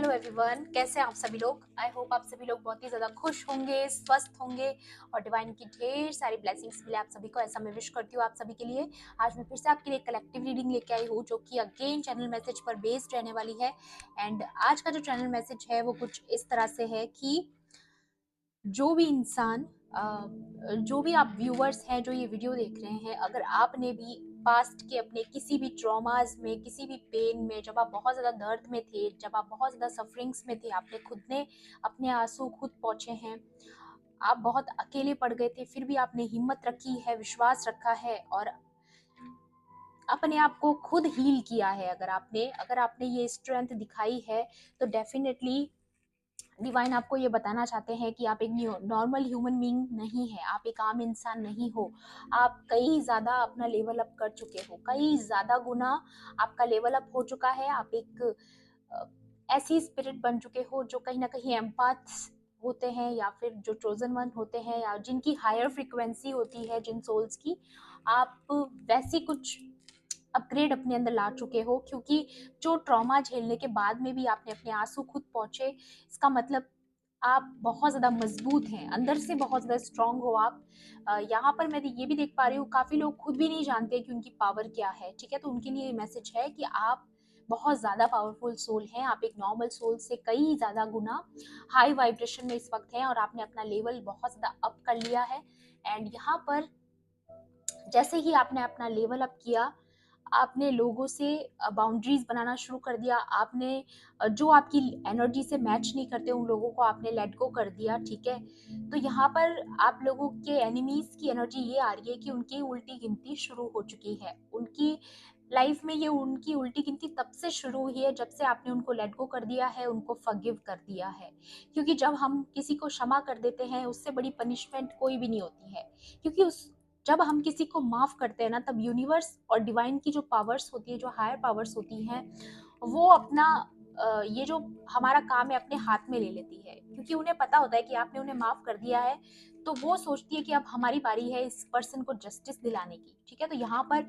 Hello everyone, कैसे हैं आप सभी लोग। आई होप आप सभी लोग बहुत ही ज़्यादा खुश होंगे, स्वस्थ होंगे और डिवाइन की ढेर सारी ब्लेसिंग्स मिले आप सभी को, ऐसा मैं विश करती हूँ आप सभी के लिए। आज मैं फिर से आपके लिए कलेक्टिव रीडिंग लेके आई हूँ जो कि अगेन चैनल मैसेज पर बेस्ड रहने वाली है। एंड आज का जो चैनल मैसेज है वो कुछ इस तरह से है कि जो भी इंसान जो भी आप व्यूअर्स हैं जो ये वीडियो देख रहे हैं, अगर आपने भी पास्ट के अपने किसी भी ट्रॉमास में, किसी भी पेन में, जब आप बहुत ज़्यादा दर्द में थे, जब आप बहुत ज़्यादा सफरिंग्स में थे, आपने खुद ने अपने आंसू खुद पहुँचे हैं, आप बहुत अकेले पड़ गए थे, फिर भी आपने हिम्मत रखी है, विश्वास रखा है और अपने आप को खुद हील किया है। अगर आपने ये स्ट्रेंथ दिखाई है तो डेफिनेटली डिवाइन आपको ये बताना चाहते हैं कि आप एक नॉर्मल ह्यूमन बीइंग नहीं है, आप एक आम इंसान नहीं हो। आप कई ज़्यादा अपना लेवल अप कर चुके हो, कई ज़्यादा गुना आपका लेवल अप हो चुका है। आप एक अ, ऐसी स्पिरिट बन चुके हो जो कहीं ना कहीं एम्पाथ्स होते हैं या फिर जो चोजन वन होते हैं या जिनकी हायर फ्रिक्वेंसी होती है, जिन सोल्स की, आप वैसी कुछ अपग्रेड अपने अंदर ला चुके हो। क्योंकि जो ट्रॉमा झेलने के बाद में भी आपने अपने आंसू खुद पहुंचे, इसका मतलब आप बहुत ज़्यादा मजबूत हैं, अंदर से बहुत ज़्यादा स्ट्रांग हो आप। यहाँ पर मैं ये भी देख पा रही हूँ, काफ़ी लोग खुद भी नहीं जानते कि उनकी पावर क्या है। ठीक है, तो उनके लिए मैसेज है कि आप बहुत ज़्यादा पावरफुल सोल हैं, आप एक नॉर्मल सोल से कई ज़्यादा गुना हाई वाइब्रेशन में इस वक्त हैं और आपने अपना लेवल बहुत ज़्यादा अप कर लिया है। एंड यहाँ पर जैसे ही आपने अपना लेवल अप किया, आपने लोगों से बाउंड्रीज बनाना शुरू कर दिया। आपने जो आपकी एनर्जी से मैच नहीं करते उन लोगों को आपने लेट गो कर दिया। ठीक है, तो यहाँ पर आप लोगों के एनिमीज की एनर्जी ये आ रही है कि उनकी उल्टी गिनती शुरू हो चुकी है। उनकी लाइफ में ये उनकी उल्टी गिनती तब से शुरू हुई है जब से आपने उनको लेट गो कर दिया है, उनको फॉरगिव कर दिया है। क्योंकि जब हम किसी को क्षमा कर देते हैं, उससे बड़ी पनिशमेंट कोई भी नहीं होती है। क्योंकि उस जब हम किसी को माफ करते हैं ना, तब यूनिवर्स और डिवाइन की जो पावर्स होती है, जो हायर पावर्स होती हैं, वो अपना ये जो हमारा काम है अपने हाथ में ले लेती है। क्योंकि उन्हें पता होता है कि आपने उन्हें माफ कर दिया है, तो वो सोचती है कि अब हमारी बारी है इस पर्सन को जस्टिस दिलाने की। ठीक है, तो यहाँ पर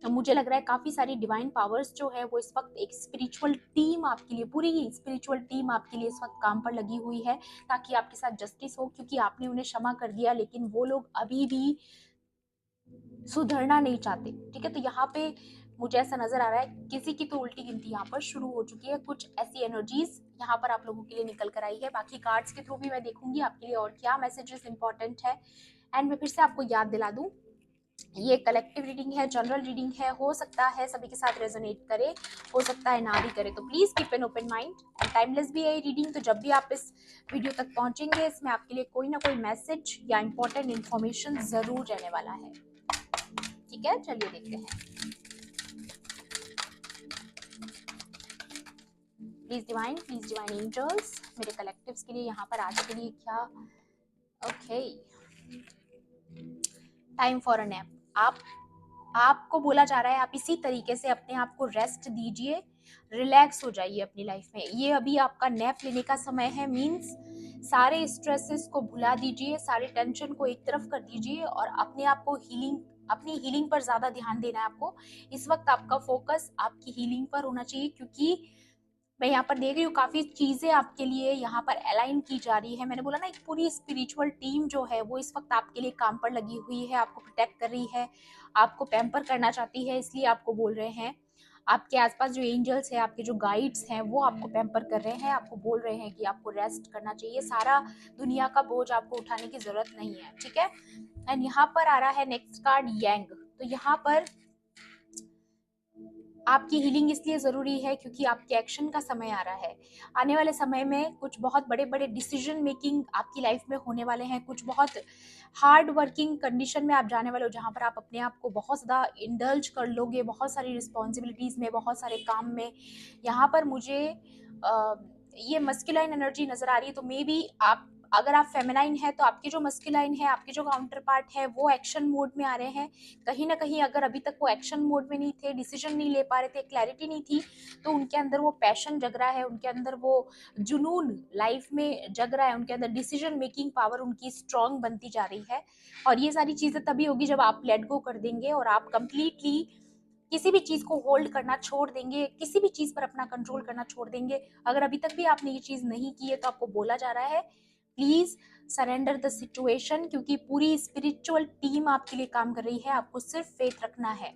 मुझे लग रहा है काफी सारी डिवाइन पावर्स जो है वो इस वक्त एक स्पिरिचुअल टीम आपके लिए, पूरी ही स्पिरिचुअल टीम आपके लिए इस वक्त काम पर लगी हुई है ताकि आपके साथ जस्टिस हो। क्योंकि आपने उन्हें क्षमा कर दिया लेकिन वो लोग अभी भी सुधरना नहीं चाहते। ठीक है, तो यहाँ पे मुझे ऐसा नजर आ रहा है किसी की तो उल्टी गिनती यहाँ पर शुरू हो चुकी है। कुछ ऐसी एनर्जीज यहाँ पर आप लोगों के लिए निकल कर आई है। बाकी कार्ड्स के थ्रू भी मैं देखूंगी आपके लिए और क्या मैसेजेस इंपॉर्टेंट है। एंड मैं फिर से आपको याद दिला दूं, ये कलेक्टिव रीडिंग है, जनरल रीडिंग है, हो सकता है सभी के साथ रेजोनेट करे, हो सकता है ना भी करे। तो please keep an open mind and timeless भी है ये रीडिंग। तो जब भी आप इस वीडियो तक पहुंचेंगे, इसमें आपके लिए कोई ना कोई मैसेज या इंपॉर्टेंट इन्फॉर्मेशन जरूर रहने वाला है। ठीक है, चलिए देखते हैं। प्लीज डिवाइन एंजल्स, मेरे कलेक्टिव्स के लिए यहाँ पर आज के लिए क्या। Okay, time for a nap. आपको बोला जा रहा है आप इसी तरीके से अपने आप को रेस्ट दीजिए, रिलैक्स हो जाइए अपनी लाइफ में। ये अभी आपका नैप लेने का समय है। मींस सारे स्ट्रेसेस को भुला दीजिए, सारे टेंशन को एक तरफ कर दीजिए और अपने आप को अपनी हीलिंग पर ज्यादा ध्यान देना है आपको। इस वक्त आपका फोकस आपकी हीलिंग पर होना चाहिए। क्योंकि मैं यहाँ पर देख रही हूँ काफी चीजें आपके लिए यहाँ पर अलाइन की जा रही है। मैंने बोला ना, एक पूरी स्पिरिचुअल टीम जो है वो इस वक्त आपके लिए काम पर लगी हुई है, आपको प्रोटेक्ट कर रही है, आपको पैम्पर करना चाहती है। इसलिए आपको बोल रहे हैं, आपके आसपास जो एंजल्स हैं, आपके जो गाइड्स हैं, वो आपको पैम्पर कर रहे हैं, आपको बोल रहे हैं कि आपको रेस्ट करना चाहिए। सारा दुनिया का बोझ आपको उठाने की जरूरत नहीं है। ठीक है, एंड यहाँ पर आ रहा है नेक्स्ट कार्ड यंग। तो यहाँ पर आपकी हीलिंग इसलिए ज़रूरी है क्योंकि आपके एक्शन का समय आ रहा है। आने वाले समय में कुछ बहुत बड़े बड़े डिसीजन मेकिंग आपकी लाइफ में होने वाले हैं। कुछ बहुत हार्ड वर्किंग कंडीशन में आप जाने वाले हो जहाँ पर आप अपने आप को बहुत ज़्यादा इंडल्ज कर लोगे, बहुत सारी रिस्पॉन्सिबिलिटीज़ में, बहुत सारे काम में। यहाँ पर मुझे ये मस्कुलाइन एनर्जी नज़र आ रही है। तो मे बी आप, अगर आप फेमिनाइन है तो आपके जो मस्कुलाइन है, आपके जो काउंटर पार्ट है, वो एक्शन मोड में आ रहे हैं। कहीं ना कहीं अगर अभी तक वो एक्शन मोड में नहीं थे, डिसीजन नहीं ले पा रहे थे, क्लैरिटी नहीं थी, तो उनके अंदर वो पैशन जग रहा है, उनके अंदर वो जुनून लाइफ में जग रहा है, उनके अंदर डिसीजन मेकिंग पावर उनकी स्ट्रांग बनती जा रही है। और ये सारी चीजें तभी होगी जब आप लेट गो कर देंगे और आप कंप्लीटली किसी भी चीज को होल्ड करना छोड़ देंगे, किसी भी चीज पर अपना कंट्रोल करना छोड़ देंगे। अगर अभी तक भी आपने ये चीज नहीं की है तो आपको बोला जा रहा है प्लीज सरेंडर द सिचुएशन, क्योंकि पूरी स्पिरिचुअल टीम आपके लिए काम कर रही है। आपको सिर्फ फेथ रखना है,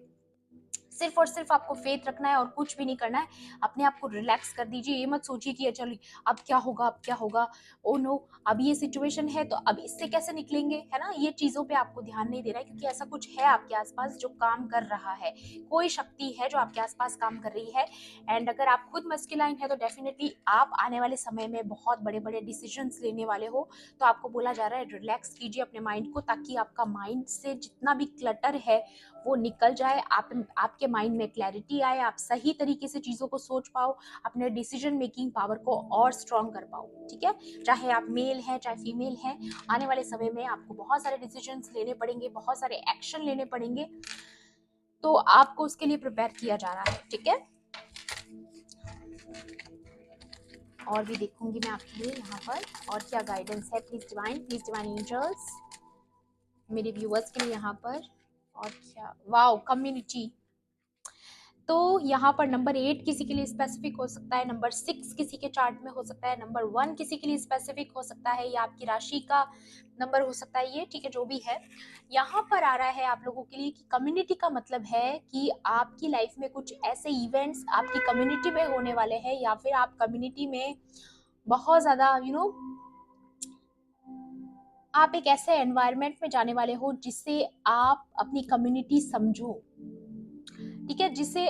सिर्फ और सिर्फ आपको फेथ रखना है और कुछ भी नहीं करना है। अपने आप को रिलैक्स कर दीजिए। ये मत सोचिए कि चलो अब क्या होगा, अब क्या होगा, ओ नो अब ये सिचुएशन है तो अब इससे कैसे निकलेंगे, है ना। ये चीजों पे आपको ध्यान नहीं देना है, क्योंकि ऐसा कुछ है आपके आसपास जो काम कर रहा है। कोई शक्ति है जो आपके आसपास काम कर रही है। एंड अगर आप खुद मस्कुलाइन है तो डेफिनेटली आप आने वाले समय में बहुत बड़े बड़े डिसीजंस लेने वाले हो। तो आपको बोला जा रहा है रिलैक्स कीजिए अपने माइंड को, ताकि आपका माइंड से जितना भी क्लटर है वो निकल जाए, आपके माइंड में क्लैरिटी आए, आप सही तरीके से चीजों को सोच पाओ, अपने डिसीजन मेकिंग पावर को और स्ट्रॉन्ग कर पाओ। ठीक है, चाहे आप मेल हैं चाहे फीमेल हैं, आने वाले समय में आपको बहुत सारे डिसीजंस लेने पड़ेंगे, बहुत सारे एक्शन लेने पड़ेंगे, तो आपको उसके लिए प्रिपेयर किया जा रहा है। ठीक है, और भी देखूंगी मैं आपके लिए यहाँ पर और क्या गाइडेंस है। प्लीज डिवाइन एंजल्स मेरे व्यूअर्स के लिए यहाँ पर। और क्या, वाओ कम्युनिटी। तो यहाँ पर नंबर 8 किसी के लिए स्पेसिफिक हो सकता है, नंबर 6 किसी के चार्ट में हो सकता है, नंबर 1 किसी के लिए स्पेसिफिक हो सकता है, या आपकी राशि का नंबर हो सकता है ये। ठीक है, जो भी है यहाँ पर आ रहा है आप लोगों के लिए कि कम्युनिटी का मतलब है कि आपकी लाइफ में कुछ ऐसे इवेंट्स आपकी कम्युनिटी में होने वाले हैं, या फिर आप कम्युनिटी में बहुत ज्यादा आप एक ऐसे एनवायरनमेंट में जाने वाले हो जिससे आप अपनी कम्युनिटी समझो। ठीक है, जिसे,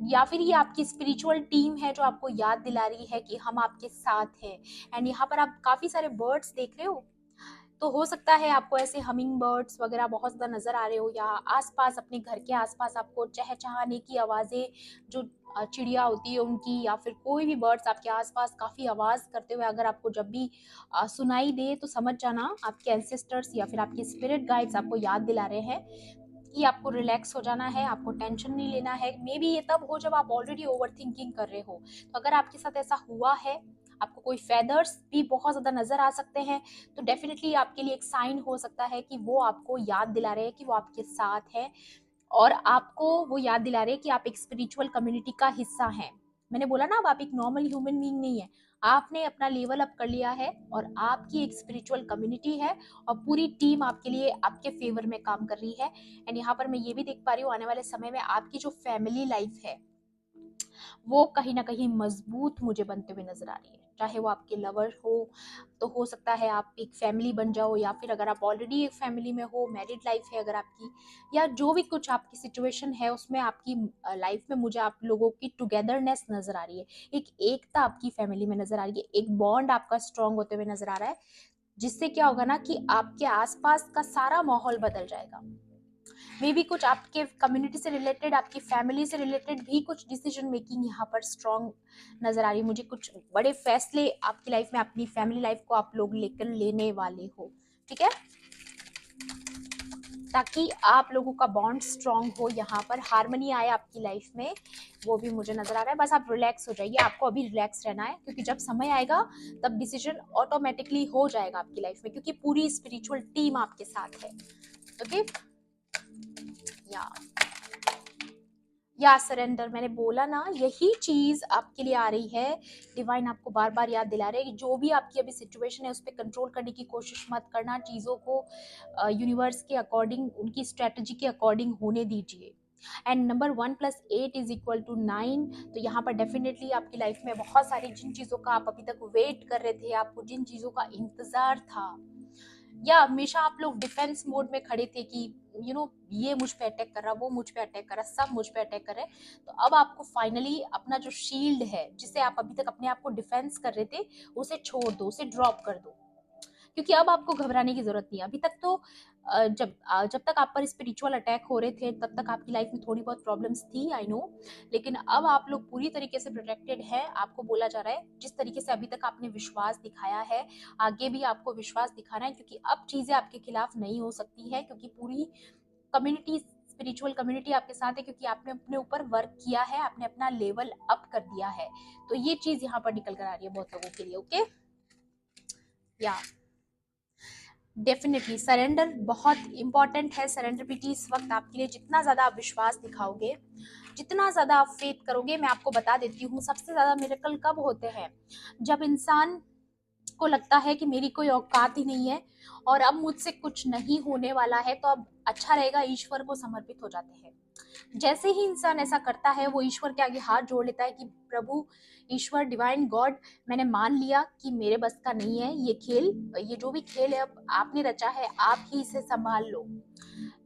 या फिर ये आपकी स्पिरिचुअल टीम है जो आपको याद दिला रही है कि हम आपके साथ हैं। एंड यहाँ पर आप काफी सारे बर्ड्स देख रहे हो, तो हो सकता है आपको ऐसे हमिंग बर्ड्स वगैरह बहुत ज्यादा नजर आ रहे हो, या आसपास अपने घर के आसपास आपको चहचहाने की आवाजें, जो चिड़िया होती है उनकी, या फिर कोई भी बर्ड्स आपके आसपास काफी आवाज करते हुए अगर आपको जब भी सुनाई दे तो समझ जाना आपके एंसेस्टर्स या फिर आपके स्पिरिट गाइड्स आपको याद दिला रहे हैं कि आपको रिलैक्स हो जाना है, आपको टेंशन नहीं लेना है। मे बी ये तब हो जब आप ऑलरेडी ओवर थिंकिंग कर रहे हो। तो अगर आपके साथ ऐसा हुआ है, आपको कोई फेदर्स भी बहुत ज्यादा नजर आ सकते हैं, तो डेफिनेटली आपके लिए एक साइन हो सकता है कि वो आपको याद दिला रहे हैं कि वो आपके साथ है, और आपको वो याद दिला रहे हैं कि आप एक स्पिरिचुअल कम्युनिटी का हिस्सा हैं। मैंने बोला ना, अब आप एक नॉर्मल ह्यूमन बीइंग नहीं है, आपने अपना लेवल अप कर लिया है और आपकी एक स्पिरिचुअल कम्युनिटी है, और पूरी टीम आपके लिए आपके फेवर में काम कर रही है। एंड यहाँ पर मैं ये भी देख पा रही हूँ आने वाले समय में आपकी जो फैमिली लाइफ है वो कहीं ना कहीं मजबूत मुझे बनते हुए नजर आ रही है। चाहे वो आपके लवर हो, तो हो सकता है आप एक फैमिली बन जाओ, या फिर अगर आप ऑलरेडी एक फैमिली में हो, मैरिड लाइफ है अगर आपकी, या जो भी कुछ आपकी सिचुएशन है उसमें आपकी लाइफ में मुझे आप लोगों की टुगेदरनेस नजर आ रही है, एक एकता आपकी फैमिली में नजर आ रही है, एक बॉन्ड आपका स्ट्रांग होते हुए नजर आ रहा है, जिससे क्या होगा ना कि आपके आसपास का सारा माहौल बदल जाएगा। मे बी कुछ आपके कम्युनिटी से रिलेटेड, आपकी फैमिली से रिलेटेड भी कुछ डिसीजन मेकिंग यहाँ पर स्ट्रांग नजर आ रही है मुझे। कुछ बड़े फैसले आपकी लाइफ में, अपनी फैमिली लाइफ को आप लोग लेकर लेने वाले हो। ठीक है, ताकि आप लोगों का बॉन्ड स्ट्रांग हो, यहाँ पर हार्मनी आए आपकी लाइफ में, वो भी मुझे नजर आ रहा है। बस आप रिलैक्स हो जाइए, आपको अभी रिलैक्स रहना है, क्योंकि जब समय आएगा तब डिसीजन ऑटोमेटिकली हो जाएगा आपकी लाइफ में, क्योंकि पूरी स्पिरिचुअल टीम आपके साथ है। ओके, या सरेंडर, मैंने बोला ना, यही चीज आपके लिए आ रही है। डिवाइन आपको बार बार याद दिला रहे हैं कि जो भी आपकी अभी सिचुएशन है उस पर कंट्रोल करने की कोशिश मत करना, चीजों को यूनिवर्स के अकॉर्डिंग, उनकी स्ट्रेटजी के अकॉर्डिंग होने दीजिए। And number 1+8=9। तो यहाँ पर डेफिनेटली आपकी लाइफ में बहुत सारी जिन चीजों का आप अभी तक वेट कर रहे थे, आपको जिन चीजों का इंतजार था, या हमेशा आप लोग डिफेंस मोड में खड़े थे कि ये मुझ पे अटैक कर रहा, वो मुझ पे अटैक कर रहा, सब मुझ पे अटैक कर रहे हैं, तो अब आपको फाइनली अपना जो शील्ड है, जिसे आप अभी तक अपने आप को डिफेंस कर रहे थे, उसे छोड़ दो, उसे ड्रॉप कर दो, क्योंकि अब आपको घबराने की जरूरत नहीं है। अभी तक तो जब तक आप पर स्पिरिचुअल अटैक हो रहे थे तब तक आपकी लाइफ में थोड़ी बहुत प्रॉब्लम्स थी, आई नो, लेकिन अब आप लोग पूरी तरीके से प्रोटेक्टेड है। आपको बोला जा रहा है जिस तरीके से अभी तक आपने विश्वास दिखाया है, आगे भी आपको विश्वास दिखाना है, क्योंकि अब चीजें आपके खिलाफ नहीं हो सकती है, क्योंकि पूरी कम्युनिटी, स्पिरिचुअल कम्युनिटी आपके साथ है, क्योंकि आपने अपने ऊपर वर्क किया है, आपने अपना लेवल अप कर दिया है। तो ये चीज यहाँ पर निकल कर आ रही है बहुत लोगों के लिए। ओके, या डेफिनेटली सरेंडर बहुत इंपॉर्टेंट है। सरेंडरिटी इस वक्त आपके लिए, जितना ज़्यादा आप विश्वास दिखाओगे, जितना ज़्यादा आप फेथ करोगे। मैं आपको बता देती हूँ, सबसे ज़्यादा मिरेकल कब होते हैं, जब इंसान को लगता है कि मेरी कोई औकात ही नहीं है और अब मुझसे कुछ नहीं होने वाला है, तो अब अच्छा रहेगा, ईश्वर को समर्पित हो जाते हैं। जैसे ही इंसान ऐसा करता है, वो ईश्वर के आगे हाथ जोड़ लेता है कि प्रभु ईश्वर, डिवाइन गॉड, मैंने मान लिया कि मेरे बस का नहीं है ये खेल, ये जो भी खेल है अब आपने रचा है, आप ही इसे संभाल लो।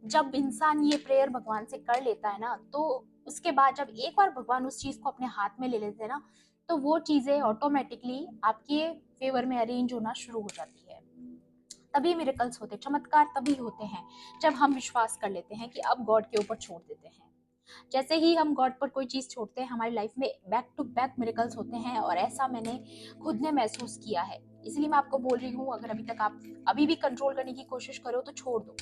जब इंसान ये प्रेयर भगवान से कर लेता है ना, तो उसके बाद जब एक बार भगवान उस चीज को अपने हाथ में ले लेते हैं ना, तो वो चीजें ऑटोमेटिकली आपके फेवर में अरेंज होना शुरू हो जाती है। तभी मिरेकल्स होते हैं, चमत्कार तभी होते हैं जब हम विश्वास कर लेते हैं कि अब गॉड के ऊपर छोड़ देते हैं। जैसे ही हम गॉड पर कोई चीज छोड़ते हैं, हमारी लाइफ में बैक टू बैक मिरेकल्स होते हैं, और ऐसा मैंने खुद ने महसूस किया है। इसलिए मैं आपको बोल रही हूँ, अगर अभी तक आप अभी भी कंट्रोल करने की कोशिश करो तो छोड़ दो,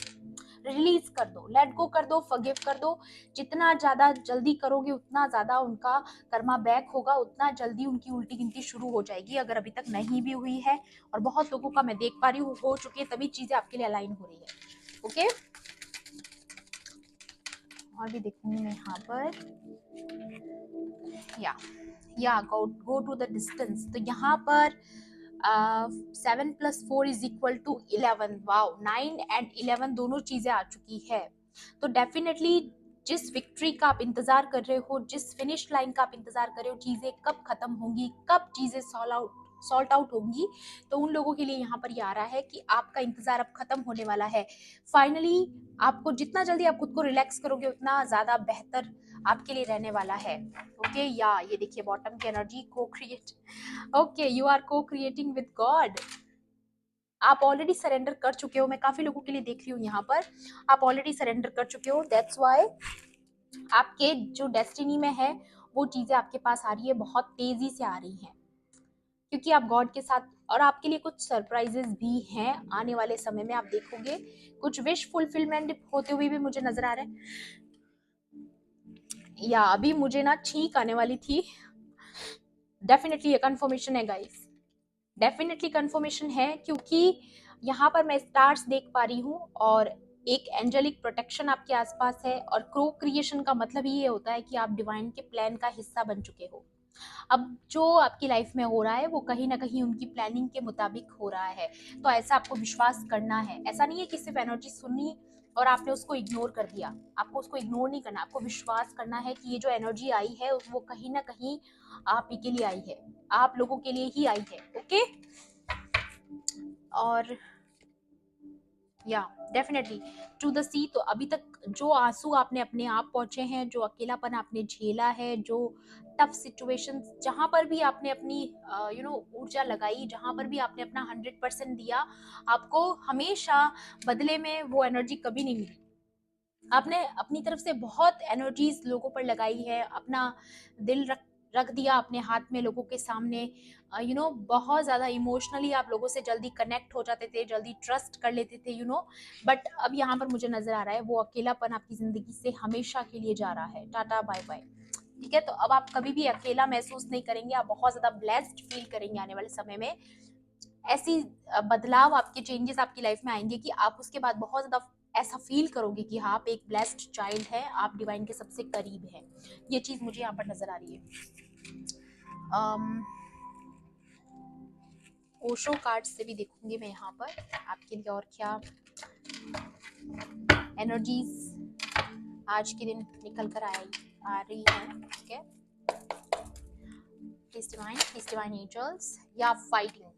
रिलीज कर दो, लेट गो कर दो, फॉरगिव कर दो। जितना ज्यादा जल्दी करोगे, उतना ज्यादा उनका कर्मा बैक होगा, उतना जल्दी उनकी उल्टी गिनती शुरू हो जाएगी, अगर अभी तक नहीं भी हुई है। और बहुत लोगों का मैं देख पा रही हूँ हो चुकी है, तभी चीजें आपके लिए अलाइन हो रही है। ओके, और भी देखूंगी मैं यहाँ पर। या गो टू द डिस्टेंस, तो यहाँ पर 7+4 = 11। वाओ, 9 और 11 दोनों चीजें आ चुकी है। तो डेफिनेटली जिस विक्ट्री का आप इंतजार कर रहे हो, जिस फिनिश लाइन का आप इंतजार कर रहे हो, चीजें कब खत्म होंगी, कब चीजें सॉल्ट आउट होंगी, तो उन लोगों के लिए यहाँ पर ये आ रहा है कि आपका इंतजार अब खत्म होने वाला है। फाइनली आपको जितना जल्दी आप खुद को रिलैक्स करोगे, उतना ज्यादा बेहतर आपके लिए रहने वाला है। ओके, या ये देखिए बॉटम की एनर्जी, को क्रिएट। ओके, यू आर को क्रिएटिंग विद गॉड। आप ऑलरेडी सरेंडर कर चुके हो, मैं काफी लोगों के लिए देख रही हूँ यहाँ पर, आप ऑलरेडी सरेंडर कर चुके हो। दैट्स वाई आपके जो डेस्टिनी में है, वो चीजें आपके पास आ रही है, बहुत तेजी से आ रही हैं, क्योंकि आप गॉड के साथ। और आपके लिए कुछ सरप्राइजेस भी हैं आने वाले समय में, आप देखोगे कुछ विश फुलफिलमेंट होते हुए भी मुझे नजर आ रहा है। या अभी मुझे ना छींक आने वाली थी। डेफिनेटली ये कंफर्मेशन है गाइस, डेफिनेटली कंफर्मेशन है, क्योंकि यहाँ पर मैं स्टार्स देख पा रही हूँ, और एक एंजेलिक प्रोटेक्शन आपके आसपास है। और क्रो क्रिएशन का मतलब ही ये होता है कि आप डिवाइन के प्लान का हिस्सा बन चुके हो। अब जो आपकी लाइफ में हो रहा है, वो कहीं ना कहीं उनकी प्लानिंग के मुताबिक हो रहा है। तो ऐसा आपको विश्वास करना है। ऐसा नहीं है कि सिर्फ एनर्जी सुनी और आपने उसको इग्नोर कर दिया। आपको उसको इग्नोर नहीं करना, आपको विश्वास करना है कि ये जो एनर्जी आई है, वो कहीं ना कहीं आप ही के लिए आई है, आप लोगों के लिए ही आई है। ओके, और या डेफिनेटली टू द सी। तो अभी तक जो आंसू आपने अपने आप पहुंचे हैं, जो अकेलापन आपने झेला है, जो टफ सिचुएशंस, जहां पर भी आपने अपनी ऊर्जा लगाई, जहां पर भी आपने अपना 100% दिया, आपको हमेशा बदले में वो एनर्जी कभी नहीं मिली। आपने अपनी तरफ से बहुत एनर्जीज लोगों पर लगाई है, अपना दिल रख रख दिया अपने हाथ में लोगों के सामने। बहुत ज्यादा इमोशनली आप लोगों से जल्दी कनेक्ट हो जाते थे, जल्दी ट्रस्ट कर लेते थे। बट अब यहाँ पर मुझे नजर आ रहा है, वो अकेलापन आपकी जिंदगी से हमेशा के लिए जा रहा है। Tata bye bye. ठीक है, तो अब आप कभी भी अकेला महसूस नहीं करेंगे, आप बहुत ज्यादा ब्लेस्ड फील करेंगे आने वाले समय में। ऐसी बदलाव, आपके चेंजेस आपकी लाइफ में आएंगे कि आप उसके बाद बहुत ज्यादा ऐसा फील करोगे कि हाँ, आप एक ब्लेस्ड चाइल्ड है, आप डिवाइन के सबसे करीब हैं। ये चीज मुझे यहाँ पर नजर आ रही है। ओशो कार्ड से भी देखूंगी मैं यहाँ पर आपके लिए और क्या एनर्जीज आज के दिन निकल कर आ रही है। ठीक है, प्लीज डिवाइन एंजल्स। या फाइटिंग,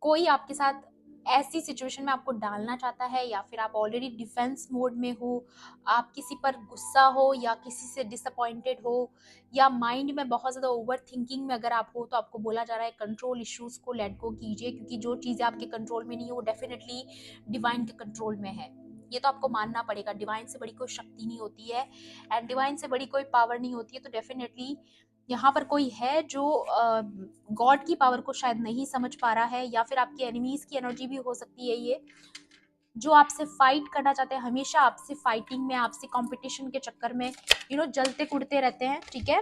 कोई आपके साथ ऐसी सिचुएशन में आपको डालना चाहता है, या फिर आप ऑलरेडी डिफेंस मोड में हो, आप किसी पर गुस्सा हो, या किसी से डिसअपॉइंटेड हो, या माइंड में बहुत ज़्यादा ओवर थिंकिंग में अगर आप हो, तो आपको बोला जा रहा है कंट्रोल इश्यूज को लेट गो कीजिए, क्योंकि जो चीज़ें आपके कंट्रोल में नहीं है, वो डेफिनेटली डिवाइन के कंट्रोल में है। ये तो आपको मानना पड़ेगा, डिवाइन से बड़ी कोई शक्ति नहीं होती है, एंड डिवाइन से बड़ी कोई पावर नहीं होती है। तो डेफिनेटली यहाँ पर कोई है जो गॉड की पावर को शायद नहीं समझ पा रहा है, या फिर आपकी एनिमीज की एनर्जी भी हो सकती है ये, जो आपसे फाइट करना चाहते हैं, हमेशा आपसे फाइटिंग में, आपसे कंपटीशन के चक्कर में जलते कुड़ते रहते हैं। ठीक है,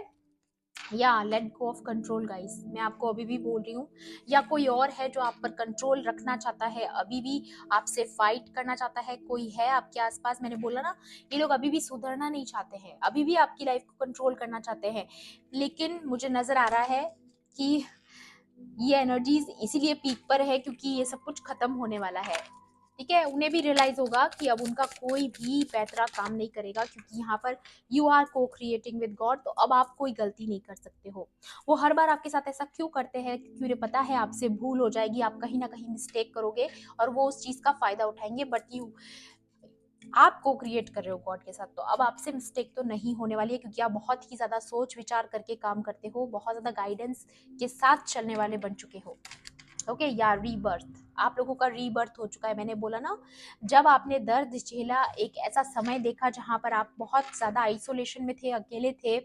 या let go of control guys, मैं आपको अभी भी बोल रही हूँ। या कोई और है जो आप पर कंट्रोल रखना चाहता है, अभी भी आपसे फाइट करना चाहता है, कोई है आपके आसपास। मैंने बोला ना, ये लोग अभी भी सुधरना नहीं चाहते हैं, अभी भी आपकी लाइफ को कंट्रोल करना चाहते हैं। लेकिन मुझे नजर आ रहा है कि ये एनर्जीज इसीलिए पीक पर है क्योंकि ये सब कुछ खत्म होने वाला है। ठीक है, उन्हें भी रियलाइज होगा कि अब उनका कोई भी पैतरा काम नहीं करेगा, क्योंकि यहाँ पर यू आर को क्रिएटिंग विद गॉड, तो अब आप कोई गलती नहीं कर सकते हो। वो हर बार आपके साथ ऐसा क्यों करते हैं, क्योंकि उन्हें पता है आपसे भूल हो जाएगी, आप कहीं ना कहीं मिस्टेक करोगे और वो उस चीज का फायदा उठाएंगे। बट यू, आप को क्रिएट कर रहे हो गॉड के साथ, तो अब आपसे मिस्टेक तो नहीं होने वाली है, क्योंकि आप बहुत ही ज्यादा सोच विचार करके काम करते हो, बहुत ज्यादा गाइडेंस के साथ चलने वाले बन चुके हो। ओके, या रीबर्थ, आप लोगों का रीबर्थ हो चुका है। मैंने बोला ना, जब आपने दर्द झेला, एक ऐसा समय देखा जहां पर आप बहुत ज्यादा आइसोलेशन में थे, अकेले थे,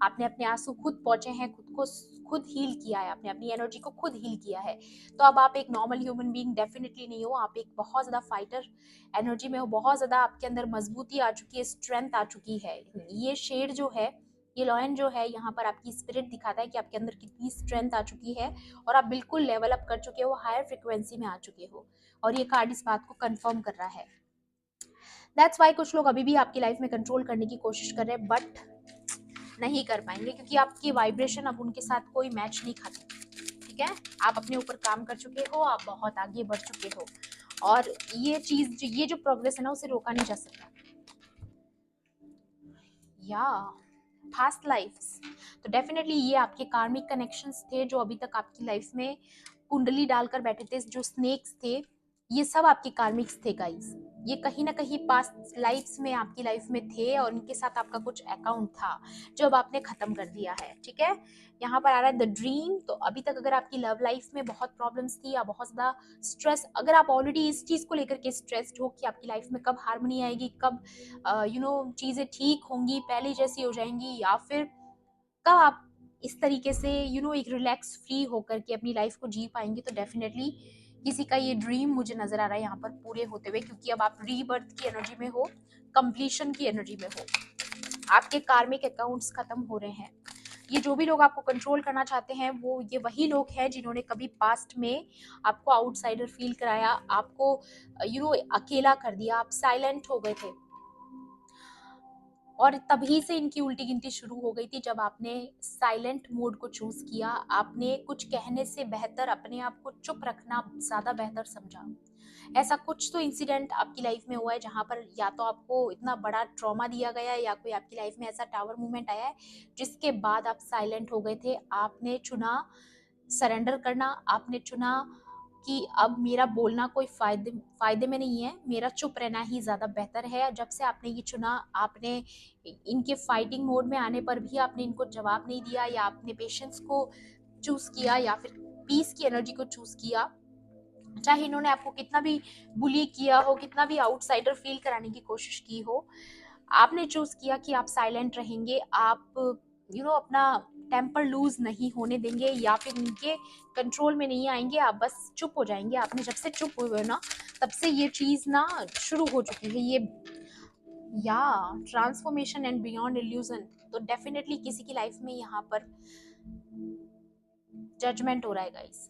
आपने अपने आंसू खुद पहुंचे हैं, खुद को खुद हील किया है, आपने अपनी एनर्जी को खुद हील किया है। तो अब आप एक नॉर्मल ह्यूमन बीइंग डेफिनेटली नहीं हो, आप एक बहुत ज्यादा फाइटर एनर्जी में हो, बहुत ज्यादा आपके अंदर मजबूती आ चुकी है, स्ट्रेंथ आ चुकी है। ये शेड जो है, ये लॉयन जो है, यहाँ पर आपकी स्पिरिट दिखाता है कि आपके अंदर कितनी स्ट्रेंथ आ चुकी है और आप बिल्कुल लेवल अप कर चुके हो, हायर फ्रिक्वेंसी में आ चुके हो। और ये कार्ड इस बात को कंफर्म कर रहा है। दैट्स वाई कुछ लोग अभी भी आपकी लाइफ में कंट्रोल करने की कोशिश कर रहे हैं, बट नहीं कर पाएंगे, क्योंकि आपकी वाइब्रेशन अब उनके साथ कोई मैच नहीं खाती। ठीक है, आप अपने ऊपर काम कर चुके हो, आप बहुत आगे बढ़ चुके हो, और ये चीज, ये जो प्रोग्रेस है ना, उसे रोका नहीं जा सकता। या पास्ट लाइफ्स, तो डेफिनेटली ये आपके कार्मिक कनेक्शंस थे जो अभी तक आपकी लाइफ में कुंडली डालकर बैठे थे, जो स्नेक्स थे, ये सब आपके कार्मिक्स थे गाइस। ये कहीं ना कहीं पास्ट लाइफ्स में आपकी लाइफ में थे और इनके साथ आपका कुछ अकाउंट था जो अब आपने खत्म कर दिया है। ठीक है, यहाँ पर आ रहा है द ड्रीम। तो अभी तक अगर आपकी लव लाइफ में बहुत प्रॉब्लम्स थी या बहुत ज्यादा स्ट्रेस, अगर आप ऑलरेडी इस चीज को लेकर के स्ट्रेस्ड हो कि आपकी लाइफ में कब हार्मनी आएगी, कब चीजें ठीक होंगी, पहले जैसी हो जाएंगी, या फिर कब आप इस तरीके से एक रिलैक्स फ्री होकर के अपनी लाइफ को जी पाएंगे, तो डेफिनेटली किसी का ये ड्रीम मुझे नजर आ रहा है यहाँ पर पूरे होते हुए, क्योंकि अब आप रीबर्थ की एनर्जी में हो, कंप्लीशन की एनर्जी में हो, आपके कार्मिक अकाउंट्स खत्म हो रहे हैं। ये जो भी लोग आपको कंट्रोल करना चाहते हैं, वो ये वही लोग हैं जिन्होंने कभी पास्ट में आपको आउटसाइडर फील कराया, आपको अकेला कर दिया, आप साइलेंट हो गए थे, और तभी से इनकी उल्टी गिनती शुरू हो गई थी जब आपने साइलेंट मोड को चूज किया। आपने कुछ कहने से बेहतर अपने आप को चुप रखना ज्यादा बेहतर समझा। ऐसा कुछ तो इंसिडेंट आपकी लाइफ में हुआ है जहां पर या तो आपको इतना बड़ा ट्रॉमा दिया गया है, या कोई आपकी लाइफ में ऐसा टावर मूवमेंट आया है जिसके बाद आप साइलेंट हो गए थे। आपने चुना सरेंडर करना, आपने चुना कि अब मेरा बोलना कोई फायदे फायदे में नहीं है, मेरा चुप रहना ही ज्यादा बेहतर है। जब से आपने ये चुना, आपने इनके फाइटिंग मोड में आने पर भी आपने इनको जवाब नहीं दिया, या आपने पेशेंस को चूज किया, या फिर पीस की एनर्जी को चूज किया, चाहे इन्होंने आपको कितना भी बुली किया हो, कितना भी आउटसाइडर फील कराने की कोशिश की हो, आपने चूज किया कि आप साइलेंट रहेंगे, आप अपना टेम्पर लूज नहीं होने देंगे, या फिर इनके कंट्रोल में नहीं आएंगे, आप बस चुप हो जाएंगे। आपने जब से चुप हुए हो ना, तब से ये चीज ना शुरू हो चुकी है, ये या ट्रांसफॉर्मेशन एंड बियॉन्ड इल्यूजन। तो डेफिनेटली किसी की लाइफ में यहाँ पर जजमेंट हो रहा है गाइस।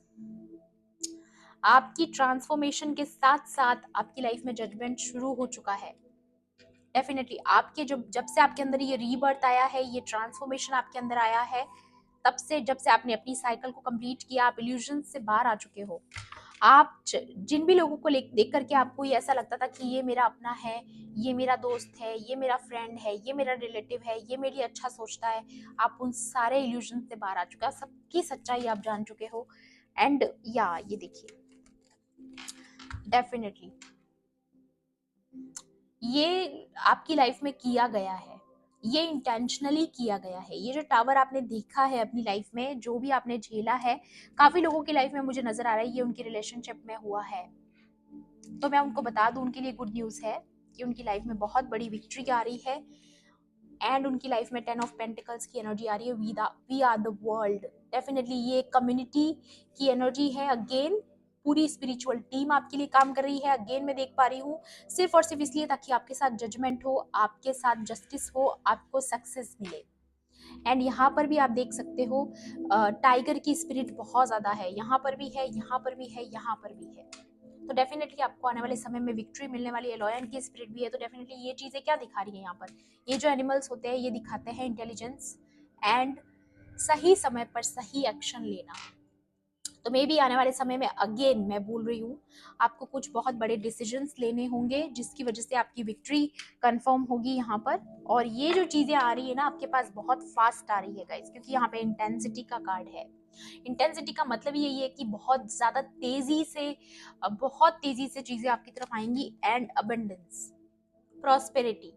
आपकी ट्रांसफॉर्मेशन के साथ साथ आपकी लाइफ में जजमेंट शुरू हो चुका है। डेफिनेटली आपके जब से आपके अंदर ये रीबर्थ आया है, ये ट्रांसफॉर्मेशन आपके अंदर आया है, तब से जब से आपने अपनी साइकिल को कंप्लीट किया, आप इल्यूजन से बाहर आ चुके हो। आप जिन भी लोगों को देख करके आपको ये ऐसा लगता था कि ये मेरा अपना है, ये मेरा दोस्त है, ये मेरा फ्रेंड है, ये मेरा रिलेटिव है, ये मेरे लिए अच्छा सोचता है, आप उन सारे इल्यूजन से बाहर आ चुके हो, सबकी सच्चाई आप जान चुके हो। एंड या ये देखिए, डेफिनेटली ये आपकी लाइफ में किया गया है, ये इंटेंशनली किया गया है। ये जो टावर आपने देखा है अपनी लाइफ में, जो भी आपने झेला है, काफी लोगों की लाइफ में मुझे नजर आ रहा है ये उनकी रिलेशनशिप में हुआ है। तो मैं उनको बता दूं, उनके लिए गुड न्यूज है कि उनकी लाइफ में बहुत बड़ी विक्ट्री आ रही है, एंड उनकी लाइफ में 10 ऑफ पेंटिकल्स की एनर्जी आ रही है। We are the world. Definitely ये कम्युनिटी की एनर्जी है। अगेन पूरी स्पिरिचुअल टीम आपके लिए काम कर रही है। अगेन मैं देख पा रही हूँ, सिर्फ और सिर्फ इसलिए ताकि आपके साथ जजमेंट हो, आपके साथ जस्टिस हो, आपको सक्सेस मिले। एंड यहाँ पर भी आप देख सकते हो टाइगर की स्पिरिट बहुत ज़्यादा है, यहाँ पर भी है, यहाँ पर भी है, यहाँ पर भी है। तो डेफिनेटली आपको आने वाले समय में विक्ट्री मिलने वाली है। लॉयन की स्पिरिट भी है, तो डेफिनेटली ये चीज़ें क्या दिखा रही है यहाँ पर, ये जो एनिमल्स होते हैं ये दिखाते हैं इंटेलिजेंस एंड सही समय पर सही एक्शन लेना। तो मे भी आने वाले समय में अगेन मैं बोल रही हूँ, आपको कुछ बहुत बड़े डिसीजंस लेने होंगे जिसकी वजह से आपकी विक्ट्री कंफर्म होगी यहाँ पर। और ये जो चीज़ें आ रही है ना आपके पास बहुत फास्ट आ रही है गाइस, क्योंकि यहाँ पे इंटेंसिटी का कार्ड है। इंटेंसिटी का मतलब यही है कि बहुत ज़्यादा तेज़ी से, बहुत तेज़ी से चीज़ें आपकी तरफ आएंगी एंड अबंडेंस, प्रॉस्पेरिटी।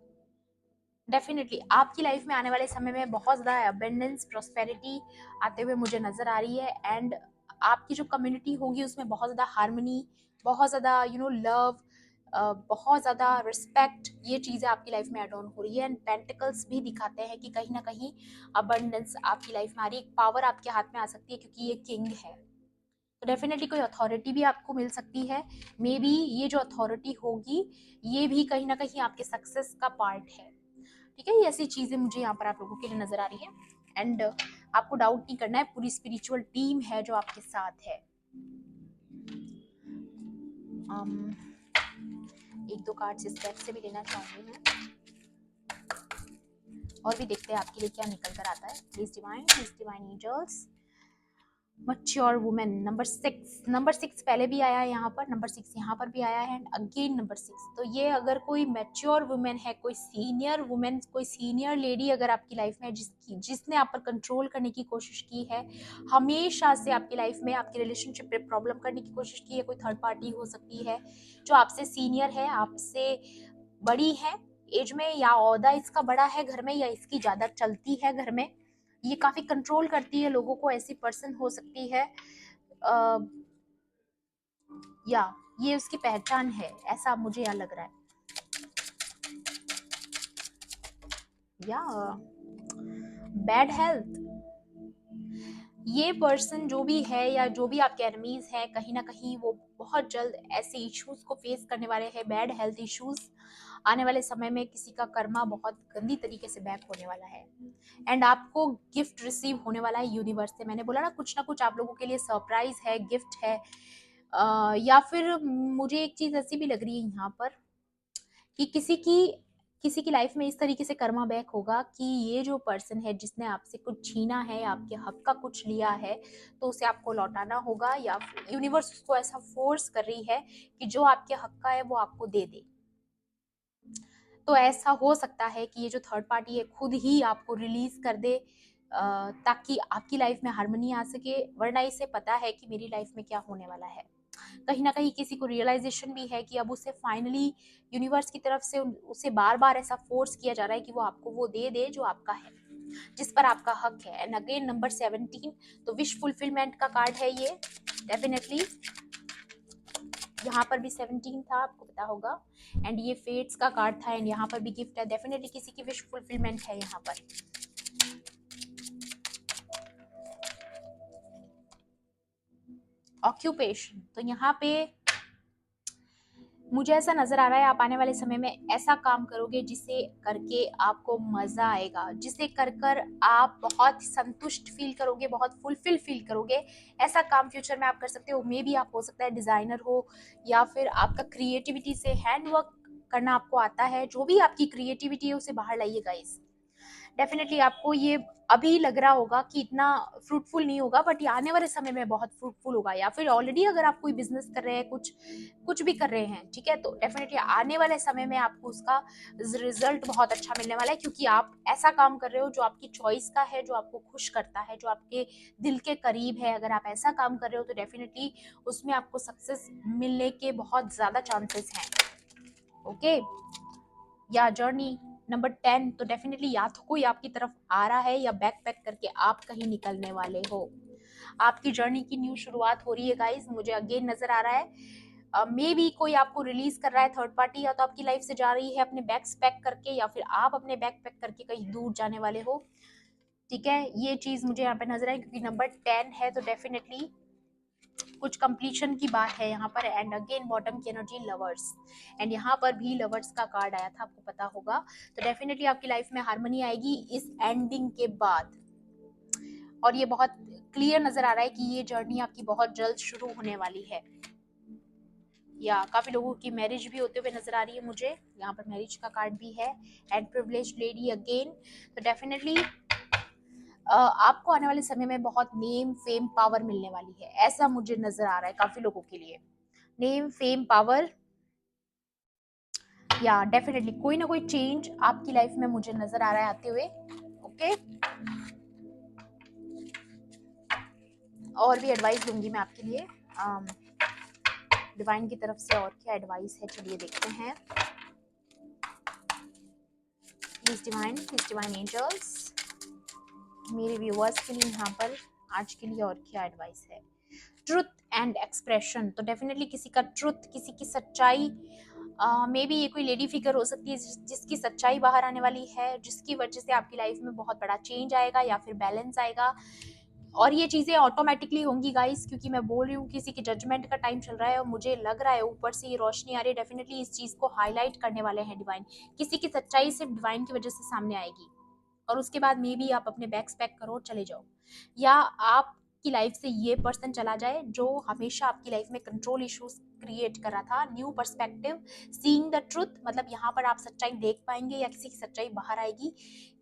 डेफिनेटली आपकी लाइफ में आने वाले समय में बहुत ज़्यादा अबेंडेंस, प्रॉस्पेरिटी आते हुए मुझे नज़र आ रही है। एंड आपकी जो कम्युनिटी होगी उसमें बहुत ज़्यादा हार्मनी, बहुत ज़्यादा लव, बहुत ज़्यादा रिस्पेक्ट, ये चीज़ें आपकी लाइफ में एड ऑन हो रही है। एंड पेंटिकल्स भी दिखाते हैं कि कहीं ना कहीं अबंडेंस आपकी लाइफ में आ रही है, एक पावर आपके हाथ में आ सकती है क्योंकि ये किंग है। तो डेफिनेटली कोई अथॉरिटी भी आपको मिल सकती है। मे बी ये जो अथॉरिटी होगी ये भी कहीं ना कहीं आपके सक्सेस का पार्ट है। ठीक है, ये ऐसी चीजें मुझे यहाँ पर आप लोगों के लिए नजर आ रही है। एंड आपको डाउट नहीं करना है, पूरी स्पिरिचुअल टीम है जो आपके साथ है। एक दो कार्ड इस डेक से भी लेना चाहूंगी मैं, और भी देखते हैं आपके लिए क्या निकल कर आता है। Please divine angels. Mature women number 6 पहले भी आया है यहाँ पर, नंबर 6 यहाँ पर भी आया है एंड अगेन नंबर 6। तो ये अगर कोई मैच्योर वुमेन है, कोई सीनियर वुमेन, कोई सीनियर लेडी अगर आपकी लाइफ में है जिसने आप पर कंट्रोल करने की कोशिश की है, हमेशा से आपकी लाइफ में आपके रिलेशनशिप पे प्रॉब्लम करने की कोशिश की है, कोई थर्ड पार्टी हो सकती है जो आपसे सीनियर है, आपसे बड़ी है एज में, या ओहदा इसका बड़ा है घर में, या इसकी ज्यादा चलती है घर में, ये काफी कंट्रोल करती है लोगों को, ऐसी पर्सन हो सकती है। आ, या ये उसकी पहचान है, ऐसा मुझे यहाँ लग रहा है। या बैड हेल्थ, ये पर्सन जो भी है या जो भी आपके एनिमीज हैं, कहीं ना कहीं वो बहुत जल्द ऐसे इश्यूज को फेस करने वाले हैं, बैड हेल्थ इश्यूज। आने वाले समय में किसी का कर्मा बहुत गंदी तरीके से बैक होने वाला है एंड आपको गिफ्ट रिसीव होने वाला है यूनिवर्स से। मैंने बोला ना कुछ आप लोगों के लिए सरप्राइज है, गिफ्ट है। या फिर मुझे एक चीज ऐसी भी लग रही है यहाँ पर कि किसी की लाइफ में इस तरीके से कर्मा बैक होगा कि ये जो पर्सन है जिसने आपसे कुछ छीना है, आपके हक का कुछ लिया है, तो उसे आपको लौटाना होगा, या यूनिवर्स उसको ऐसा फोर्स कर रही है कि जो आपके हक का है वो आपको दे दे। तो ऐसा हो सकता है कि ये जो थर्ड पार्टी है खुद ही आपको रिलीज कर दे, ताकि आपकी लाइफ में हार्मनी आ सके, वरना इसे पता है कि मेरी लाइफ में क्या होने वाला है। कहीं ना कहीं किसी को रियलाइजेशन भी है कि अब उसे फाइनली यूनिवर्स की तरफ से उसे बार बार ऐसा फोर्स किया जा रहा है कि वो आपको वो दे दे जो आपका है, जिस पर आपका हक है। एंड अगेन नंबर 17, तो विश फुलफिलमेंट का कार्ड है ये। डेफिनेटली यहाँ पर भी 17 था, आपको पता होगा। एंड ये फेट्स का कार्ड था एंड यहाँ पर भी गिफ्ट है। डेफिनेटली किसी की विश फुलफिलमेंट है यहाँ पर। ऑक्यूपेशन, तो यहाँ पे मुझे ऐसा नजर आ रहा है आप आने वाले समय में ऐसा काम करोगे जिसे करके आपको मजा आएगा, जिसे कर कर आप बहुत संतुष्ट फील करोगे, बहुत फुलफिल फील करोगे। ऐसा काम फ्यूचर में आप कर सकते हो। मे बी आप हो सकता है डिजाइनर हो, या फिर आपका क्रिएटिविटी से हैंडवर्क करना आपको आता है। जो भी आपकी क्रिएटिविटी है उसे बाहर लाइए गाइस। डेफिनेटली आपको ये अभी लग रहा होगा कि इतना फ्रूटफुल नहीं होगा, बट ये आने वाले समय में बहुत फ्रूटफुल होगा। या फिर ऑलरेडी अगर आप कोई बिजनेस कर रहे हैं, कुछ भी कर रहे हैं, ठीक है, तो डेफिनेटली आने वाले समय में आपको उसका रिजल्ट बहुत अच्छा मिलने वाला है, क्योंकि आप ऐसा काम कर रहे हो जो आपकी चॉइस का है, जो आपको खुश करता है, जो आपके दिल के करीब है। अगर आप ऐसा काम कर रहे हो तो डेफिनेटली उसमें आपको सक्सेस मिलने के बहुत ज्यादा चांसेस हैं। ओके, या जर्नी नंबर 10, तो डेफिनेटली या तो कोई आपकी तरफ आ रहा है या बैक पैक करके आप कहीं निकलने वाले हो। आपकी जर्नी की न्यू शुरुआत हो रही है गाइस, मुझे अगेन नजर आ रहा है। मे बी कोई आपको रिलीज कर रहा है थर्ड पार्टी, या तो आपकी लाइफ से जा रही है अपने बैग्स पैक करके, या फिर आप अपने बैग पैक करके कहीं दूर जाने वाले हो। ठीक है, ये चीज मुझे यहाँ पे नजर आई क्योंकि नंबर 10 है, तो डेफिनेटली कुछ कंप्लीशन की बात है यहाँ पर। एंड अगेन बॉटम की एनर्जी लवर्स, एंड यहाँ पर भी लवर्स का कार्ड आया था, आपको पता होगा। तो डेफिनेटली आपकी लाइफ में हार्मनी आएगी इस एंडिंग के बाद, और ये बहुत क्लियर नजर आ रहा है कि ये जर्नी आपकी बहुत जल्द शुरू होने वाली है। या काफी लोगों की मैरिज भी होते हुए नजर आ रही है मुझे, यहाँ पर मैरिज का कार्ड भी है। And privileged lady again. तो डेफिनेटली आपको आने वाले समय में बहुत नेम फेम पावर मिलने वाली है, ऐसा मुझे नजर आ रहा है काफी लोगों के लिए। नेम फेम पावर, या डेफिनेटली कोई ना कोई चेंज आपकी लाइफ में मुझे नजर आ रहा है आते हुए। ओके, और भी एडवाइस दूंगी मैं आपके लिए डिवाइन की तरफ से। और क्या एडवाइस है, चलिए देखते हैं। प्लीज डिवाइन एंजल्स, मेरे व्यूअर्स के लिए यहाँ पर आज के लिए और क्या एडवाइस है। ट्रुथ एंड एक्सप्रेशन, तो डेफिनेटली किसी का ट्रुथ, किसी की सच्चाई, मे बी ये कोई लेडी फिगर हो सकती है जिसकी सच्चाई बाहर आने वाली है, जिसकी वजह से आपकी लाइफ में बहुत बड़ा चेंज आएगा या फिर बैलेंस आएगा। और ये चीजें ऑटोमेटिकली होंगी गाइस, क्योंकि मैं बोल रही हूँ किसी की जजमेंट का टाइम चल रहा है और मुझे लग रहा है ऊपर से ये रोशनी आ रही है। डेफिनेटली इस चीज को हाईलाइट करने वाले हैं डिवाइन। किसी की सच्चाई सिर्फ डिवाइन की वजह से सामने आएगी, और उसके बाद मे बी आप अपने बैग्स पैक करो चले जाओ, या आपकी लाइफ से ये पर्सन चला जाए जो हमेशा आपकी लाइफ में कंट्रोल इश्यूज क्रिएट कर रहा था। New perspective, seeing the truth, मतलब यहाँ पर आप सच्चाई देख पाएंगे या किसी की सच्चाई बाहर आएगी।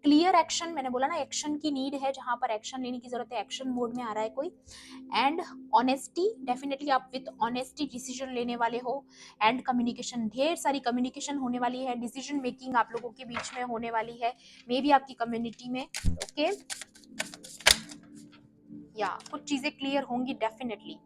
क्लियर एक्शन, मैंने बोला ना एक्शन की नीड है, जहां पर एक्शन लेने की जरूरत है, एक्शन मोड में आ रहा है कोई। एंड ऑनेस्टी, डेफिनेटली आप विथ ऑनेस्टी डिसीजन लेने वाले हो। एंड कम्युनिकेशन, ढेर सारी कम्युनिकेशन होने वाली है, डिसीजन मेकिंग आप लोगों के बीच में होने वाली है, मे बी आपकी कम्युनिटी में। ओके, या कुछ चीजें क्लियर होंगी डेफिनेटली।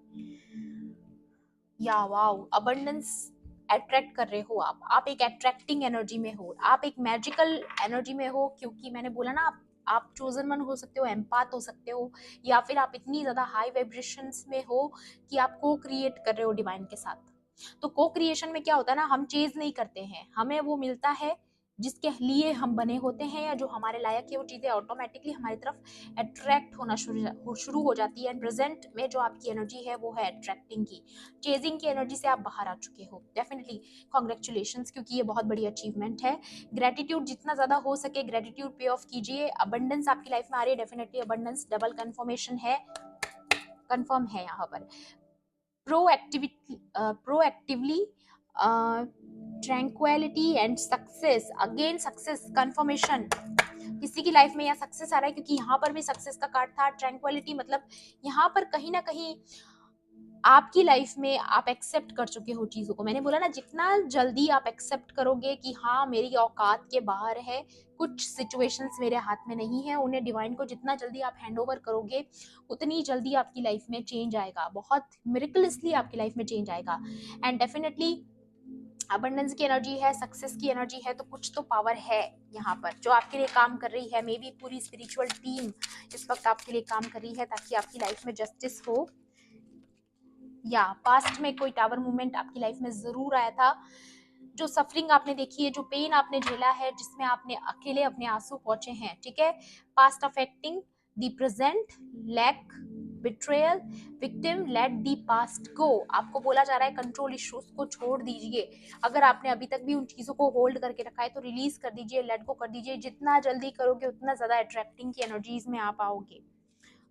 या वाओ, अबंडेंस अट्रैक्ट कर रहे हो आप एक अट्रैक्टिंग एनर्जी में हो, आप एक मैजिकल एनर्जी में हो, क्योंकि मैंने बोला ना आप चोजन वन हो सकते हो, एम्पाथ हो सकते हो, या फिर आप इतनी ज्यादा हाई वाइब्रेशंस में हो कि आप को क्रिएट कर रहे हो डिवाइन के साथ। तो को क्रिएशन में क्या होता है ना, हम चेज नहीं करते हैं, हमें वो मिलता है जिसके लिए हम बने होते हैं, या जो हमारे लायक है, वो चीजें ऑटोमेटिकली हमारी तरफ अट्रैक्ट होना शुरू हो जाती है। एंड प्रेजेंट में जो आपकी एनर्जी है वो है अट्रैक्टिंग की, चेजिंग की एनर्जी से आप बाहर आ चुके हो। डेफिनेटली कॉन्ग्रेचुलेशंस, क्योंकि ये बहुत बड़ी अचीवमेंट है। ग्रेटिट्यूड जितना ज्यादा हो सके ग्रेटिट्यूड पे ऑफ कीजिए। अबंडेंस आपकी लाइफ में आ रही है, डेफिनेटली अबंडेंस डबल कंफर्मेशन है, कंफर्म है यहाँ पर। Proactively tranquillity and success, again success confirmation किसी की लाइफ में या सक्सेस आ रहा है, क्योंकि यहाँ पर भी सक्सेस का कार्ड था। ट्रैंक्विलिटी मतलब यहाँ पर कहीं ना कहीं आपकी लाइफ में आप एक्सेप्ट कर चुके हो चीजों को। मैंने बोला ना जितना जल्दी आप एक्सेप्ट करोगे कि हाँ मेरी औकात के बाहर है, कुछ सिचुएशंस मेरे हाथ में नहीं है, उन्हें डिवाइन को जितना जल्दी आप हैंड ओवर करोगे उतनी जल्दी आपकी लाइफ में चेंज आएगा, बहुत मिरेकलसली आपकी लाइफ में चेंज आएगा। एंड डेफिनेटली अबंडेंस की एनर्जी है, सक्सेस की एनर्जी है, तो कुछ तो पावर है यहाँ पर जो आपके लिए काम कर रही है। मे बी पूरी स्पिरिचुअल टीम इस वक्त आपके लिए काम कर रही है ताकि आपकी लाइफ में जस्टिस हो। या पास्ट में कोई टावर मूवमेंट आपकी लाइफ में जरूर आया था, जो सफरिंग आपने देखी है, जो पेन आपने झेला है, जिसमें आपने अकेले अपने आंसू पहुंचे हैं, ठीक है। Past affecting the present, lack, betrayal, victim, let the past go. आपको बोला जा रहा है कंट्रोल इश्यूज को छोड़ दीजिए। अगर आपने अभी तक भी उन चीजों को होल्ड करके रखा है तो रिलीज कर दीजिए, लेट गो कर दीजिए। जितना जल्दी करोगे उतना ज्यादा अट्रैक्टिंग की एनर्जीज में आप आओगे।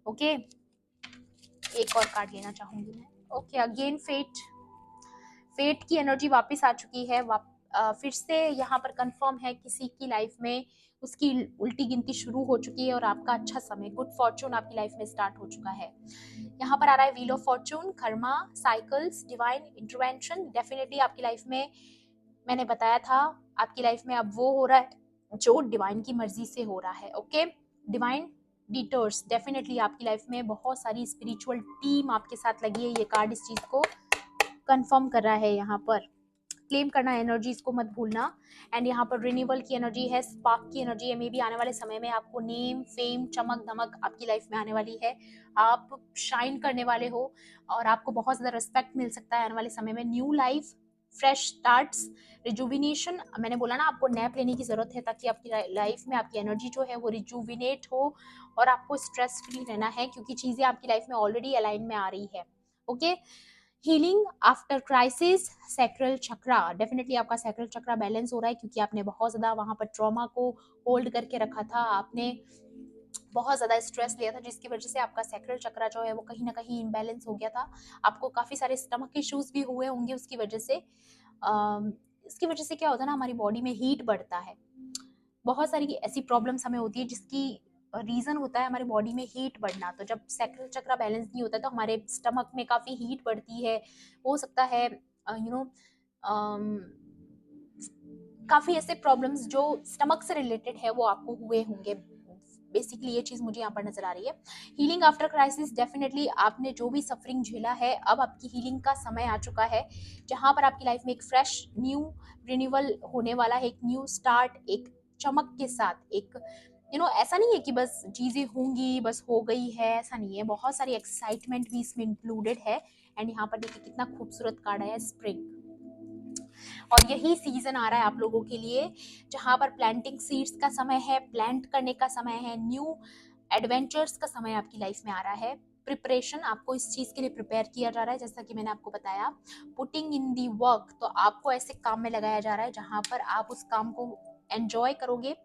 ओके, एक और कार्ड लेना चाहूंगी मैं। ओके, अगेन फेट, फेट की एनर्जी वापस आ चुकी है। फिर से यहाँ पर कंफर्म है किसी की लाइफ में उसकी उल्टी गिनती शुरू हो चुकी है और आपका अच्छा समय, गुड फॉर्चून आपकी लाइफ में स्टार्ट हो चुका है। यहाँ पर आ रहा है wheel of Fortune, Karma, cycles, divine intervention. Definitely आपकी लाइफ में मैंने बताया था आपकी लाइफ में अब वो हो रहा है जो डिवाइन की मर्जी से हो रहा है। ओके, डिवाइन डिटर्स, डेफिनेटली आपकी लाइफ में बहुत सारी स्पिरिचुअल टीम आपके साथ लगी है। ये कार्ड इस चीज को कंफर्म कर रहा है। यहाँ पर क्लेम करना एनर्जीज को मत भूलना। एंड यहाँ पर रिन्यूअल की एनर्जी है, स्पार्क की एनर्जी है। मे बी आने वाले समय में आपको नेम फेम चमक धमक आपकी लाइफ में आने वाली है, आप शाइन करने वाले हो और आपको बहुत ज्यादा रिस्पेक्ट मिल सकता है आने वाले समय में। New life, fresh starts, rejuvenation, मैंने बोला ना आपको नैप लेने की जरूरत है ताकि आपकी लाइफ में आपकी एनर्जी जो है वो रिजुविनेट हो और आपको स्ट्रेस फ्री रहना है, क्योंकि चीजें आपकी लाइफ में ऑलरेडी अलाइन में आ रही है। Okay. Healing after crisis, sacral chakra, definitely आपका सैक्रल चक्रा बैलेंस हो रहा है क्योंकि आपने बहुत ज्यादा वहां पर ट्रॉमा को होल्ड करके रखा था, आपने बहुत ज्यादा स्ट्रेस लिया था जिसकी वजह से आपका सैक्रल चक्रा जो है वो कहीं ना कहीं इम्बैलेंस हो गया था। आपको काफी सारे स्टमक इश्यूज भी हुए होंगे उसकी वजह से। इसकी वजह से क्या होता है ना, हमारी बॉडी में हीट बढ़ता है। बहुत सारी ऐसी प्रॉब्लम्स हमें होती है जिसकी रीजन होता है हमारी बॉडी में हीट बढ़ना। तो जब सैक्रल चक्रा बैलेंस नहीं होता तो हमारे स्टमक में काफी हीट बढ़ती है। हो सकता है यू नो काफी ऐसे प्रॉब्लम्स जो स्टमक से रिलेटेड है वो आपको हुए होंगे। बेसिकली ये चीज मुझे यहाँ पर नजर आ रही है। हीलिंग आफ्टर क्राइसिस, डेफिनेटली आपने जो भी सफरिंग झेला है अब आपकी हीलिंग का समय आ चुका है, जहां पर आपकी लाइफ में एक फ्रेश न्यू रिन्यूअल होने वाला है, एक न्यू स्टार्ट, एक चमक के साथ। एक ऐसा नहीं है कि बस चीजें होंगी बस हो गई है, ऐसा नहीं है, बहुत सारी एक्साइटमेंट भी इसमें इंक्लूडेड है। एंड यहाँ पर देखिए कितना खूबसूरत कार्ड है, स्प्रिंग। और यही सीजन आ रहा है आप लोगों के लिए जहां पर प्लांटिंग सीड्स का समय है, प्लांट करने का समय है, न्यू एडवेंचर्स का समय आपकी लाइफ में आ रहा है। प्रिपरेशन, आपको इस चीज के लिए प्रिपेयर किया जा रहा है, जैसा कि मैंने आपको बताया, पुटिंग इन दी वर्क। तो आपको ऐसे काम में लगाया जा रहा है जहां पर आप उस काम को एंजॉय करोगे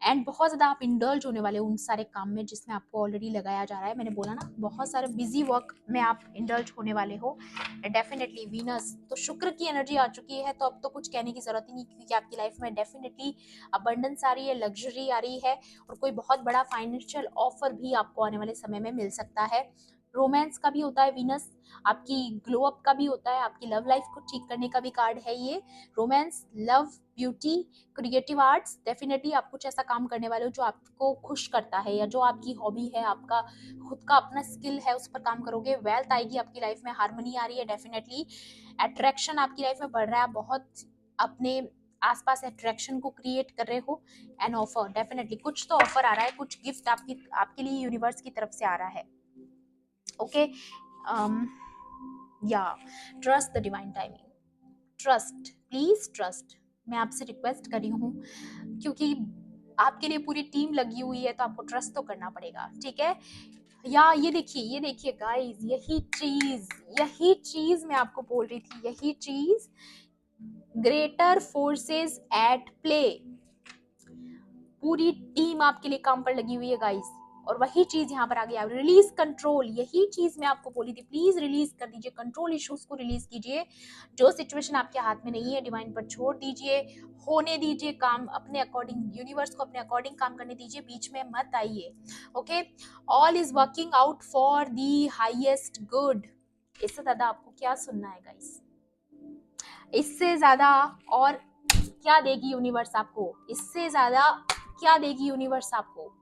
एंड बहुत ज्यादा आप इंडल्ज होने वाले हो उन सारे काम में जिसमें आपको ऑलरेडी लगाया जा रहा है। मैंने बोला ना, बहुत सारे बिजी वर्क में आप इंडल्ज होने वाले हो। डेफिनेटली वीनस, तो शुक्र की एनर्जी आ चुकी है, तो अब तो कुछ कहने की जरूरत ही नहीं क्योंकि आपकी लाइफ में डेफिनेटली अबंडेंस आ रही है, लग्जरी आ रही है, और कोई बहुत बड़ा फाइनेंशियल ऑफर भी आपको आने वाले समय में मिल सकता है। रोमांस का भी होता है वीनस, आपकी ग्लो अप का भी होता है, आपकी लव लाइफ को ठीक करने का भी कार्ड है ये। Romance, love, beauty, creative arts, definitely आप कुछ ऐसा काम करने वाले हो जो आपको खुश करता है या जो आपकी हॉबी है, आपका खुद का अपना स्किल है, उस पर काम करोगे। वेल्थ आएगी आपकी लाइफ में, हार्मनी आ रही है डेफिनेटली, अट्रैक्शन आपकी लाइफ में बढ़ रहा है, बहुत अपने आसपास अट्रैक्शन को क्रिएट कर रहे हो। एन ऑफर, डेफिनेटली कुछ तो ऑफर आ रहा है, कुछ गिफ्ट आपके लिए यूनिवर्स की तरफ से आ रहा है। ओके, या trust the divine timing, trust, please trust. मैं आपसे रिक्वेस्ट कर रही हूँ क्योंकि आपके लिए पूरी टीम लगी हुई है तो आपको ट्रस्ट तो करना पड़ेगा, ठीक है। या ये देखिए गाइस, यही चीज मैं आपको बोल रही थी, यही चीज, ग्रेटर फोर्सेस एट प्ले, पूरी टीम आपके लिए काम पर लगी हुई है गाइस। और वही चीज यहाँ पर आ गया, रिलीज कंट्रोल, यही चीज मैं आपको बोली थी, प्लीज रिलीज कर दीजिए, कंट्रोल इश्यूज को रिलीज कीजिए। जो सिचुएशन आपके हाथ में नहीं है डिवाइन पर छोड़ दीजिए, होने दीजिए काम अपने अकॉर्डिंग, यूनिवर्स को अपने अकॉर्डिंग काम करने दीजिए, बीच में मत आइए। Okay, all is working out for the highest good. इससे ज्यादा आपको क्या सुनना है गाइस? इससे ज्यादा और क्या देगी यूनिवर्स आपको? इससे ज्यादा क्या देगी यूनिवर्स आपको?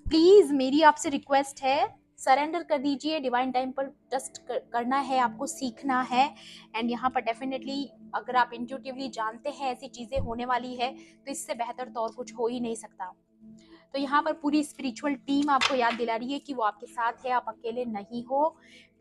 प्लीज मेरी आपसे रिक्वेस्ट है, सरेंडर कर दीजिए, डिवाइन टाइम पर ट्रस्ट करना है आपको, सीखना है। एंड यहाँ पर डेफिनेटली अगर आप इंट्यूटिवली जानते हैं ऐसी चीजें होने वाली है तो इससे बेहतर तो और कुछ हो ही नहीं सकता। तो यहाँ पर पूरी स्पिरिचुअल टीम आपको याद दिला रही है कि वो आपके साथ है, आप अकेले नहीं हो।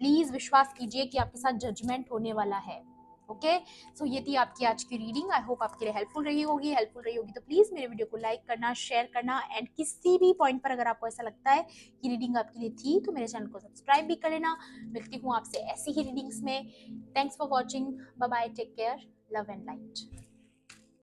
प्लीज विश्वास कीजिए कि आपके साथ जजमेंट होने वाला है। ओके, सो ये थी आपकी आज की रीडिंग। आई होप आपके लिए हेल्पफुल रही होगी तो प्लीज मेरे वीडियो को लाइक करना, शेयर करना, एंड किसी भी पॉइंट पर अगर आपको ऐसा लगता है कि रीडिंग आपके लिए थी तो मेरे चैनल को सब्सक्राइब भी कर लेना। मिलती हूँ आपसे ऐसी ही रीडिंग्स में। Thanks for watching, bye bye, take care, love and light.